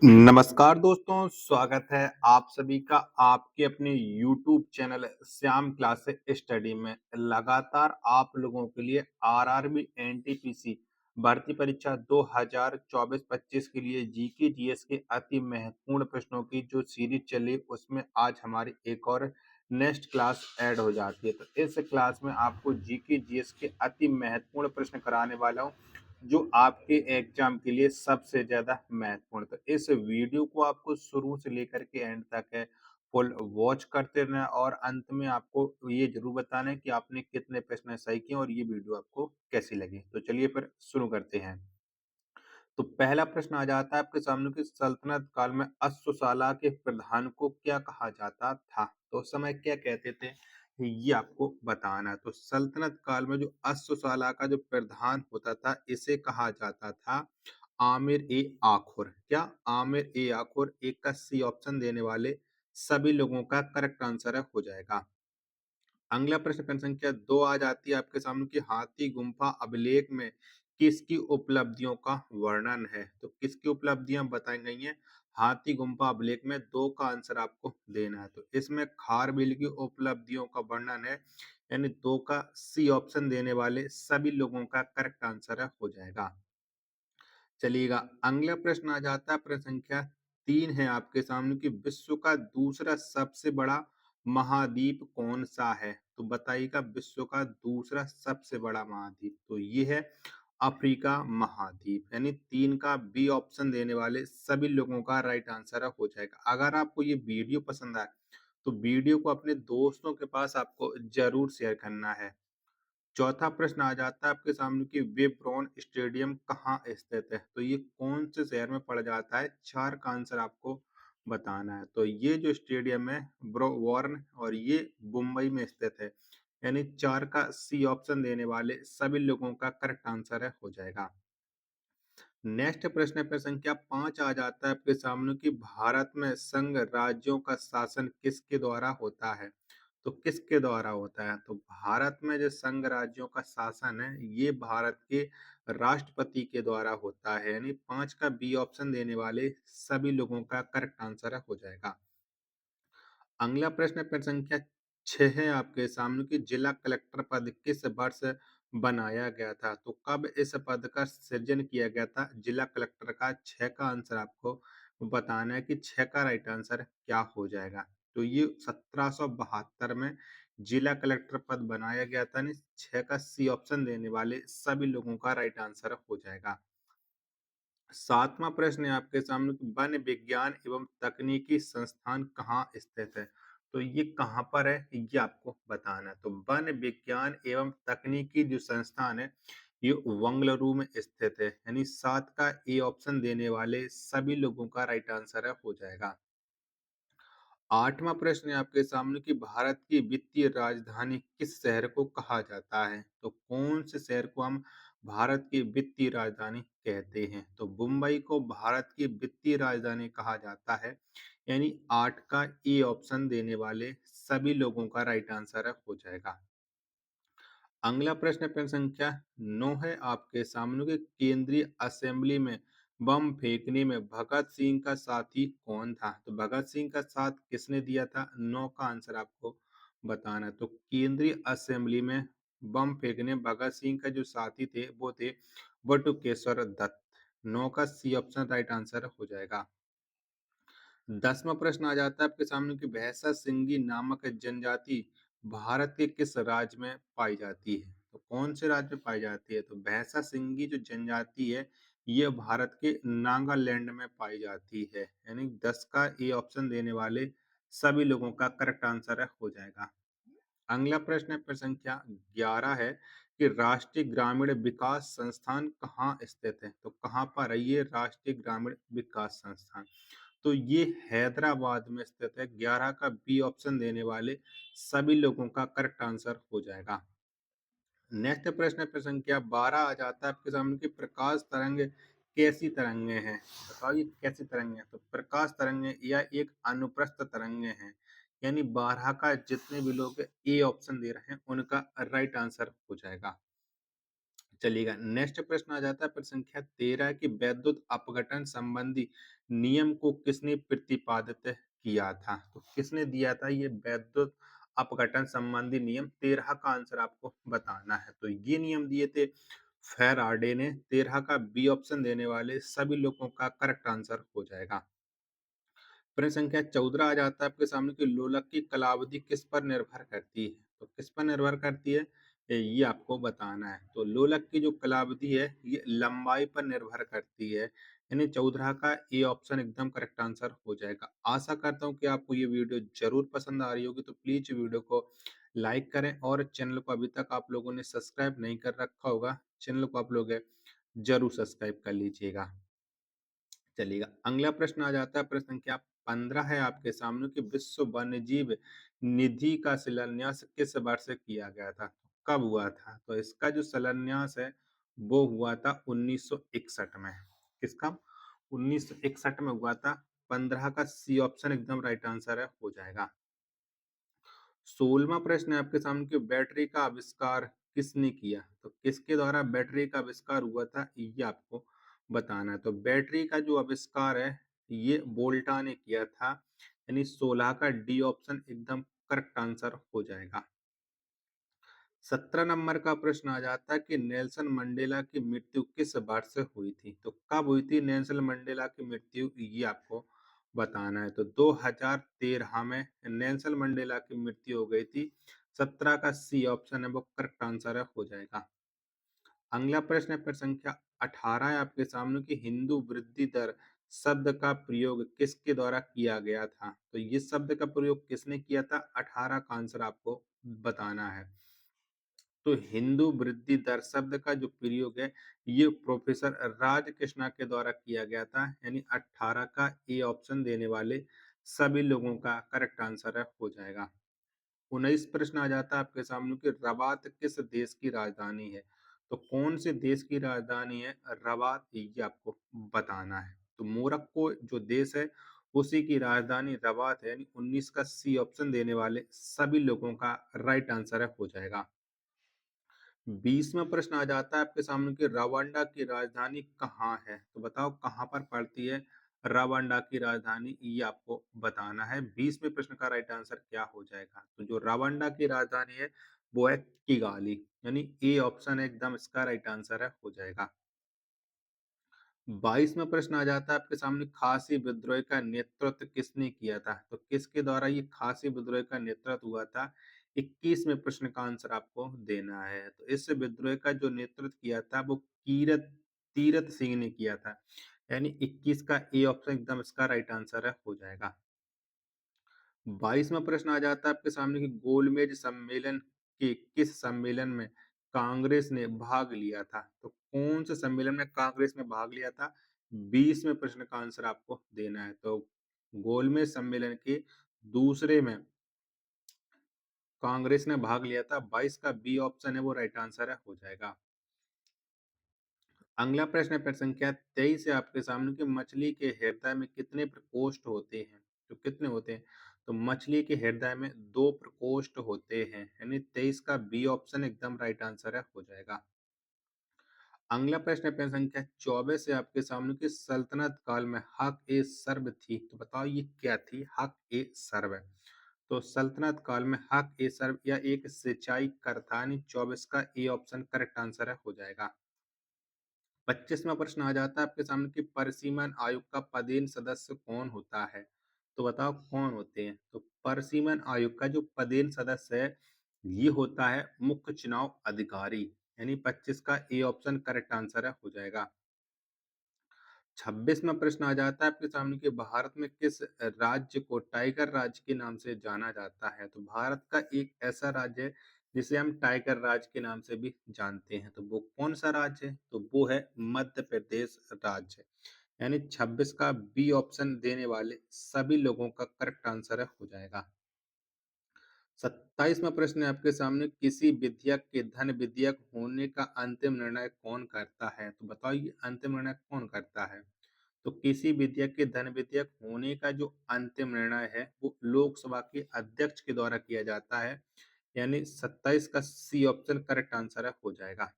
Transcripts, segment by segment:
नमस्कार दोस्तों, स्वागत है आप सभी का आपके अपने YouTube channel Shyam class study में। लगातार आप लोगों के लिए आरआरबी एनटीपीसी भर्ती परीक्षा 2024-25 के लिए जीके जीएस के अति महत्वपूर्ण प्रश्नों की जो सीरीज चली उसमें आज हमारी एक और नेक्स्ट क्लास ऐड हो जाती है। तो इस क्लास में आपको जीके जीएस के अति महत्वपूर्ण प्रश्न कराने वाला हूँ जो आपके एग्जाम के लिए सबसे ज्यादा महत्वपूर्ण। तो इस वीडियो को आपको शुरू से लेकर के एंड तक है फुल वॉच करते रहना और अंत में आपको ये जरूर बताना है कि आपने कितने प्रश्न सही किए और ये वीडियो आपको कैसी लगी। तो चलिए फिर शुरू करते हैं। तो पहला प्रश्न आ जाता है आपके सामने कि सल्तनत काल में अश्वशाला के प्रधान को क्या कहा जाता था। तो उस समय क्या कहते थे ये आपको बताना है। तो सल्तनत काल में जो अश्वशाला का जो प्रधान होता था इसे कहा जाता था आमिर ए आखुर। क्या आमिर ए आखुर? एक का सी ऑप्शन देने वाले सभी लोगों का करेक्ट आंसर हो जाएगा। अगला प्रश्न प्रश्न संख्या 2 आ जाती है आपके सामने कि हाथी गुम्फा अभिलेख में किसकी उपलब्धियों का वर्णन है। तो किसकी उपलब्धियां बताई गई हैं हाथी गुम्फा अभिलेख में? 2 का आंसर आपको देना है। तो इसमें खारबिल की उपलब्धियों का वर्णन है, यानी 2 का सी ऑप्शन देने वाले सभी लोगों का करेक्ट आंसर हो जाएगा। चलिएगा, अगला प्रश्न आ जाता है प्रश्न संख्या 3 है आपके सामने कि विश्व का दूसरा सबसे बड़ा महाद्वीप कौन सा है। तो बताइएगा विश्व का दूसरा सबसे बड़ा महाद्वीप। तो ये है अफ्रीका महाद्वीप, यानी 3 का बी ऑप्शन देने वाले सभी लोगों का राइट आंसर हो जाएगा। अगर आपको ये वीडियो पसंद आए तो वीडियो को अपने दोस्तों के पास आपको जरूर शेयर करना है। चौथा प्रश्न आ जाता है आपके सामने कि वेब्रोन स्टेडियम कहाँ स्थित है। तो ये कौन से शहर में पड़ जाता है? 4 का आंसर आपको बताना है। तो ये जो स्टेडियम है वॉर्न और ये मुंबई में स्थित है, यानी 4 का सी ऑप्शन देने वाले सभी लोगों का करेक्ट आंसर हो जाएगा। नेक्स्ट प्रश्न है प्रश्न संख्या 5 आ जाता है आपके सामने कि भारत में संघ राज्यों का शासन किसके द्वारा होता है। तो किसके द्वारा होता है? तो भारत में जो संघ राज्यों का शासन है ये भारत के राष्ट्रपति के द्वारा होता है, यानी 5 का बी ऑप्शन देने वाले सभी लोगों का करेक्ट आंसर हो जाएगा। अगला प्रश्न प्रश्न संख्या 6 है आपके सामने कि जिला कलेक्टर पद किस वर्ष बनाया गया था। तो कब इस पद का सृजन किया गया था जिला कलेक्टर का? 6 का आंसर आपको बताना है कि 6 का राइट आंसर क्या हो जाएगा। तो ये 1772 में जिला कलेक्टर पद बनाया गया था, 6 का सी ऑप्शन देने वाले सभी लोगों का राइट आंसर हो जाएगा। सातवां प्रश्न है आपके सामने कि वन विज्ञान एवं तकनीकी संस्थान कहाँ स्थित है। तो ये कहाँ पर है ये आपको बताना है। तो वन विज्ञान एवं तकनीकी जो संस्थान है ये बंगलुरु में स्थित है, यानी 7 का ए ऑप्शन देने वाले सभी लोगों का राइट आंसर हो जाएगा। आठवां प्रश्न है आपके सामने कि भारत की वित्तीय राजधानी किस शहर को कहा जाता है। तो कौन से शहर को हम भारत की वित्तीय राजधानी कहते हैं। तो मुंबई को भारत की वित्तीय राजधानी कहा जाता है, यानी 8 का ए ऑप्शन देने वाले सभी लोगों का राइट आंसर हो जाएगा। अगला प्रश्न प्रश्न संख्या 9 है आपके सामने कि केंद्रीय असेंबली में बम फेंकने में भगत सिंह का साथी कौन था। तो भगत सिंह का साथ किसने दिया था? 9 का आंसर आपको बताना है। तो केंद्रीय असेंबली में बम फेंकने भगत सिंह का जो साथी थे वो थे बटुकेश्वर दत्त। 9 का सी ऑप्शन राइट आंसर हो जाएगा। 10वां प्रश्न आ जाता है आपके सामने कि भैंसा सिंगी नामक जनजाति भारत के किस राज्य में पाई जाती है। तो कौन से राज्य में पाई जाती है? तो भैंसा सिंगी जो जनजाति है ये भारत के नागालैंड में पाई जाती है, यानी 10 का ए ऑप्शन देने वाले सभी लोगों का करेक्ट आंसर हो जाएगा। अगला प्रश्न है प्रश्न संख्या 11 है कि राष्ट्रीय ग्रामीण विकास संस्थान कहाँ स्थित है। तो कहाँ पर है ये राष्ट्रीय ग्रामीण विकास संस्थान? तो ये हैदराबाद में स्थित है। 11 का बी ऑप्शन देने वाले सभी लोगों का करेक्ट आंसर हो जाएगा। नेक्स्ट प्रश्न है प्रश्न संख्या 12 आ जाता है आपके सामने कि प्रकाश तरंग कैसी तरंगे हैं। बताओ ये कैसी तरंगे हैं। तो प्रकाश तरंगे या एक अनुप्रस्थ तरंगे हैं, यानी 12 का जितने भी लोग ए ऑप्शन दे रहे हैं उनका राइट आंसर हो जाएगा। चलिएगा, नेक्स्ट प्रश्न आ जाता है प्रश्न संख्या 13 कि वैद्युत अपघटन संबंधी नियम को किसने प्रतिपादित किया था? तो किसने दिया था ये वैद्युत अपघटन संबंधी नियम? 13 का आंसर आपको बताना है। तो ये नियम दिए थे फैराडे ने। 13 का बी ऑप्शन देने वाले सभी लोगों का करेक्ट आंसर हो जाएगा। प्रश्न संख्या 14 आ जाता है आपके सामने कि लोलक की कालावधि किस पर निर्भर करती है? तो किस पर निर्भर करती है ये आपको बताना है। तो लोलक की जो कालावधि है ये लंबाई पर निर्भर करती है, यानी 14 का ए ऑप्शन एकदम करेक्ट आंसर हो जाएगा। आशा करता हूँ कि आपको ये वीडियो जरूर पसंद आ रही होगी, तो प्लीज वीडियो को लाइक करें और चैनल को अभी तक आप लोगों ने सब्सक्राइब नहीं कर रखा होगा, चैनल को आप लोग जरूर सब्सक्राइब कर लीजिएगा। चलिएगा, अगला प्रश्न आ जाता है प्रश्न संख्या 15 है आपके सामने कि विश्व वन्यजीव निधि का शिलान्यास किस वर्ष किया गया था? कब हुआ था? तो इसका जो शिलान्यास है वो हुआ था 1961 में। किसका? 1961 में हुआ था। 15 का सी ऑप्शन एकदम राइट आंसर है, हो जाएगा। 16वां प्रश्न है आपके सामने कि बैटरी का आविष्कार किसने किया? तो किसके द्वारा बैटरी का आविष्कार हुआ था ये आपको बताना है। तो बैटरी का जो आविष्कार है ये वोल्टा ने किया था, यानी 16 का डी ऑप्शन एकदम करेक्ट आंसर हो जाएगा। 17 नंबर का प्रश्न आ जाता है कि नेल्सन मंडेला की मृत्यु किस वर्ष हुई थी? तो कब हुई थी नेल्सन मंडेला की मृत्यु ये आपको बताना है। तो 2013 में नेल्सन मंडेला की मृत्यु हो गई थी। 17 का सी ऑप्शन है वो करेक्ट आंसर है, हो जाएगा। अगला प्रश्न है प्रश्न संख्या 18 है आपके सामने कि हिंदू वृद्धि दर शब्द का प्रयोग किसके द्वारा किया गया था? तो ये शब्द का प्रयोग किसने किया था? 18 का आंसर आपको बताना है। तो हिंदू वृद्धि दर शब्द का जो प्रयोग है ये प्रोफेसर राज कृष्णा के द्वारा किया गया था, यानी 18 का ए ऑप्शन देने वाले सभी लोगों का करेक्ट आंसर है, हो जाएगा। 19 प्रश्न आ जाता है आपके सामने कि रबात किस देश की राजधानी है? तो कौन से देश की राजधानी है रबात ये आपको बताना है। तो मोरक्को जो देश है उसी की राजधानी रबात है, यानी 19 का सी ऑप्शन देने वाले सभी लोगों का राइट आंसर है, हो जाएगा। 20वां प्रश्न आ जाता है आपके सामने कि रवांडा की राजधानी कहाँ है? तो बताओ कहाँ पर पड़ती है रवांडा की राजधानी ये आपको बताना है। 20वें प्रश्न का राइट आंसर क्या हो जाएगा? तो जो रवांडा की राजधानी है वो है किगाली, यानी ए ऑप्शन एकदम इसका राइट आंसर है, हो जाएगा। 22वां प्रश्न आ जाता है आपके सामने खासी विद्रोह का नेतृत्व किसने किया था? तो किसके द्वारा ये खासी विद्रोह का नेतृत्व हुआ था? 21वें प्रश्न का आंसर आपको देना है। तो इस विद्रोह का जो नेतृत्व किया था वो कीरत तीरथ सिंह ने किया था, यानी 21 का ए ऑप्शन एकदम इसका राइट आंसर है, हो जाएगा। 22वां प्रश्न आ जाता है आपके सामने कि गोलमेज सम्मेलन के किस सम्मेलन में कांग्रेस ने भाग लिया था? तो कौन से सम्मेलन में कांग्रेस ने भाग लिया था? 20वें प्रश्न का आंसर आपको देना है। तो गोलमेज सम्मेलन के दूसरे में कांग्रेस ने भाग लिया था। 22 का बी ऑप्शन है वो राइट आंसर है, हो जाएगा। अगला प्रश्न है प्रश्न संख्या 23 है आपके सामने कि मछली के हृदय में कितने प्रकोष्ठ होते हैं? तो कितने होते हैं? तो मछली के हृदय में 2 प्रकोष्ठ होते हैं, यानी 23 का बी ऑप्शन एकदम राइट आंसर है, हो जाएगा। अगला प्रश्न है प्रश्न संख्या 24 है आपके सामने कि सल्तनत काल में हक ए सर्व थी। तो बताओ ये क्या थी हक ए सर्व? तो सल्तनत काल में हक ए सर्व या एक सिंचाई करतानी 24 का ए ऑप्शन करेक्ट आंसर है, हो जाएगा। 25वां प्रश्न आ जाता है आपके सामने कि परिसीमन आयोग का पदेन सदस्य कौन होता है? तो बताओ कौन होते हैं? तो परिसीमन आयोग का जो पदेन सदस्य है ये होता है मुख्य चुनाव अधिकारी, यानी 25 का ए ऑप्शन करेक्ट आंसर है, हो जाएगा। 26वां प्रश्न आ जाता है आपके सामने कि भारत में किस राज्य को टाइगर राज्य के नाम से जाना जाता है? तो भारत का एक ऐसा राज्य है जिसे हम टाइगर राज्य के नाम से भी जानते हैं। तो वो कौन सा राज्य है? तो वो है मध्य प्रदेश राज्य, यानी 26 का बी ऑप्शन देने वाले सभी लोगों का करेक्ट आंसर है, हो जाएगा। 27वां प्रश्न है आपके सामने किसी विधेयक के धन विधेयक होने का अंतिम निर्णय कौन करता है? तो बताओ ये अंतिम निर्णय कौन करता है? तो किसी विधेयक के धन विधेयक होने का जो अंतिम निर्णय है वो लोकसभा के अध्यक्ष के द्वारा किया जाता है, यानी 27 का सी ऑप्शन करेक्ट आंसर है, हो जाएगा।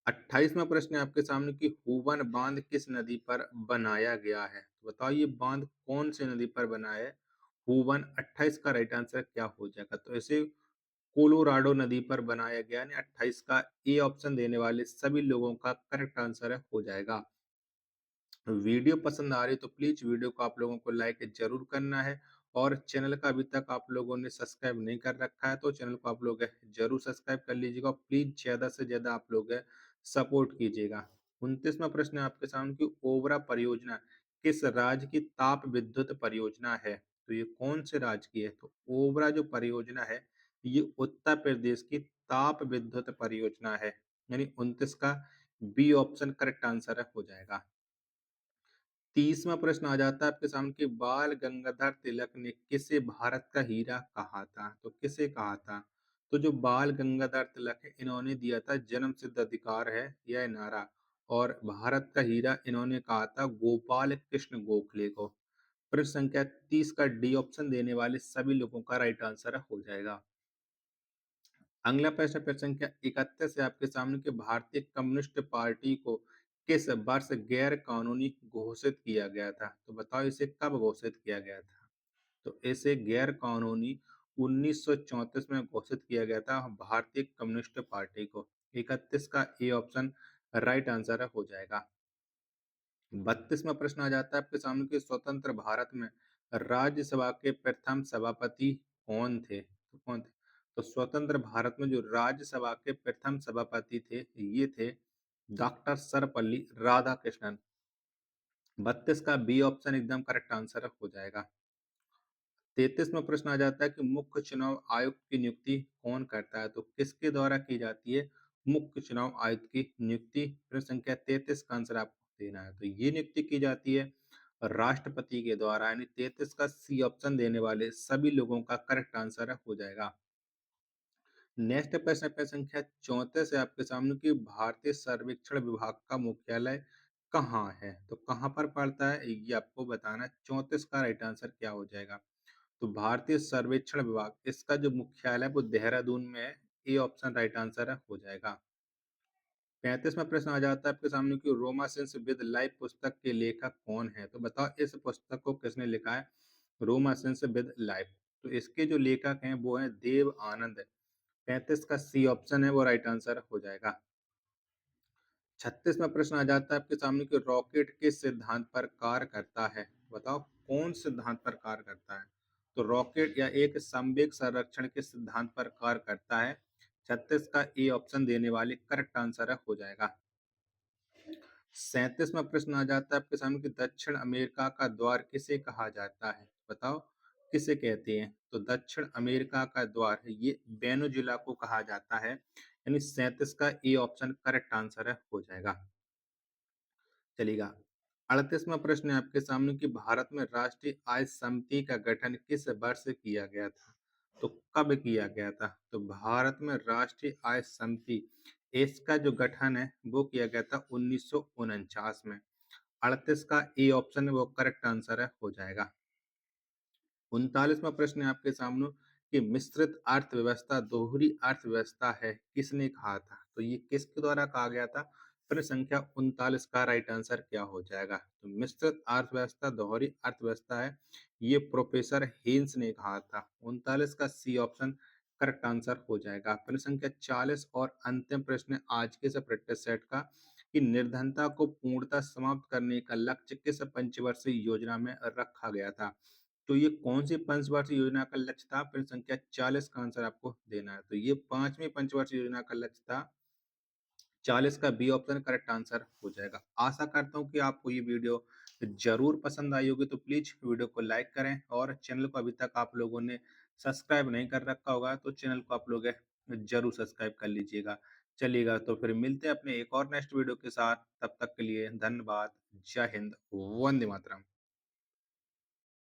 28वां प्रश्न है आपके सामने कि हूवन बांध किस नदी पर बनाया गया है? तो बताओ ये बांध कौन सी नदी पर बना है? हूवन 28 का राइट आंसर क्या हो जाएगा? तो इसे कोलोराडो नदी पर बनाया गया, यानी 28 का ए ऑप्शन देने वाले सभी लोगों का करेक्ट आंसर हो जाएगा। वीडियो पसंद आ रही है तो प्लीज वीडियो को आप लोगों को लाइक जरूर करना है, और चैनल का अभी तक आप लोगों ने सब्सक्राइब नहीं कर रखा है तो चैनल को आप लोग जरूर सब्सक्राइब कर लीजिएगा। प्लीज ज्यादा से ज्यादा आप लोग सपोर्ट कीजिएगा। 29वां प्रश्न है आपके सामने की ओबरा परियोजना किस राज्य की ताप विद्युत परियोजना है? तो ये कौन से राज्य की है? तो ओबरा जो परियोजना है ये उत्तर प्रदेश की ताप विद्युत परियोजना है, यानी 29 का बी ऑप्शन करेक्ट आंसर हो जाएगा। 30वां प्रश्न आ जाता है आपके सामने कि बाल गंगाधर तिलक ने किसे भारत का हीरा कहा था? तो किसे कहा था? तो जो बाल गंगाधर तिलक है इन्होंने दिया था जन्म सिद्ध अधिकार है यह नारा, और भारत का हीरा इन्होंने कहा था गोपाल कृष्ण गोखले को। प्रश्न संख्या 30 का डी ऑप्शन देने वाले सभी लोगों का राइट आंसर हो जाएगा। अगला प्रश्न प्रश्न संख्या 31 है आपके सामने कि भारतीय कम्युनिस्ट पार्टी को किस वर्ष गैर कानूनी घोषित किया गया था? तो बताओ इसे कब घोषित किया गया था? तो इसे गैर कानूनी 1934 में घोषित किया गया था भारतीय कम्युनिस्ट पार्टी को। 31 का ए ऑप्शन राइट आंसर हो जाएगा। 32वां प्रश्न आ जाता है आपके सामने कि स्वतंत्र भारत में राज्यसभा के प्रथम सभापति कौन थे? तो कौन थे? तो स्वतंत्र भारत में जो राज्यसभा के प्रथम सभापति थे ये थे डॉक्टर सर्वपल्ली राधाकृष्णन। 32 का बी ऑप्शन एकदम करेक्ट आंसर हो जाएगा। 33वां प्रश्न आ जाता है कि मुख्य चुनाव आयुक्त की नियुक्ति कौन करता है? तो किसके द्वारा की जाती है मुख्य चुनाव आयुक्त की नियुक्ति? प्रश्न संख्या 33 का आंसर आपको देना है। तो ये नियुक्ति की जाती है राष्ट्रपति के द्वारा, यानी 33 का सी ऑप्शन देने वाले सभी लोगों का करेक्ट आंसर हो जाएगा। नेक्स्ट प्रश्न पे संख्या 34 है आपके सामने कि भारतीय सर्वेक्षण विभाग का मुख्यालय कहाँ है? तो कहाँ पर पड़ता है ये आपको बताना है। 34 का राइट आंसर क्या हो जाएगा? तो भारतीय सर्वेक्षण विभाग इसका जो मुख्यालय है वो देहरादून में है। ए ऑप्शन राइट आंसर हो जाएगा। 35वां प्रश्न आ जाता है आपके सामने कि रोमा सिंस विद लाइफ पुस्तक के लेखक कौन है? तो बताओ इस पुस्तक को किसने लिखा है? Roma since with life. तो इसके जो लेखक हैं वो हैं देव आनंद। 35 का सी ऑप्शन है वो राइट आंसर हो जाएगा। 36वां प्रश्न आ जाता है आपके सामने कि रॉकेट किस सिद्धांत पर कार्य करता है? बताओ कौन सिद्धांत पर कार्य करता है? तो रॉकेट या एक संवेग संरक्षण के सिद्धांत पर कार्य करता है। 36 का ए ऑप्शन देने वाले करेक्ट आंसर हो जाएगा। 37वां प्रश्न आ जाता है आपके सामने कि दक्षिण अमेरिका का द्वार किसे कहा जाता है? बताओ किसे कहते हैं? तो दक्षिण अमेरिका का द्वार ये वेनेजुएला को कहा जाता है, यानी 37 का ए ऑप्शन करेक्ट आंसर हो जाएगा। चलेगा। 38वां प्रश्न है आपके सामने कि भारत में राष्ट्रीय आय समिति का गठन किस वर्ष किया गया था? तो कब किया गया था? तो भारत में राष्ट्रीय आय समिति इसका जो गठन है वो किया गया था 1949 में। 38 का ए ऑप्शन है वो करेक्ट आंसर हो जाएगा। 39वां प्रश्न है आपके सामने कि मिश्रित अर्थव्यवस्था दोहरी अर्थव्यवस्था है किसने कहा था? तो ये किसके द्वारा कहा गया था? प्रश्न संख्या 39 का राइट आंसर क्या हो जाएगा? तो मिश्रित अर्थव्यवस्था दोहरी अर्थव्यवस्था है ये प्रोफेसर हेन्स ने कहा था। 39 का सी ऑप्शन करेक्ट आंसर हो जाएगा। प्रश्न संख्या 40 और अंतिम प्रश्न आज के इस प्रैक्टिस सेट का कि निर्धनता को पूर्णतः समाप्त करने का लक्ष्य किस पंचवर्षीय योजना में रखा गया था? तो ये कौन सी पंचवर्षीय योजना का लक्ष्य था? प्रश्न संख्या 40 का आंसर आपको देना है। तो ये 5वीं पंचवर्षीय योजना का लक्ष्य था। 40 का बी ऑप्शन करेक्ट आंसर हो जाएगा। आशा करता हूँ कि आपको ये वीडियो जरूर पसंद आई होगी, तो प्लीज वीडियो को लाइक करें, और चैनल को अभी तक आप लोगों ने सब्सक्राइब नहीं कर रखा होगा तो चैनल को आप लोग जरूर सब्सक्राइब कर लीजिएगा। चलिएगा तो फिर मिलते हैं अपने एक और नेक्स्ट वीडियो के साथ। तब तक के लिए धन्यवाद। जय हिंद। वंदे मातरम।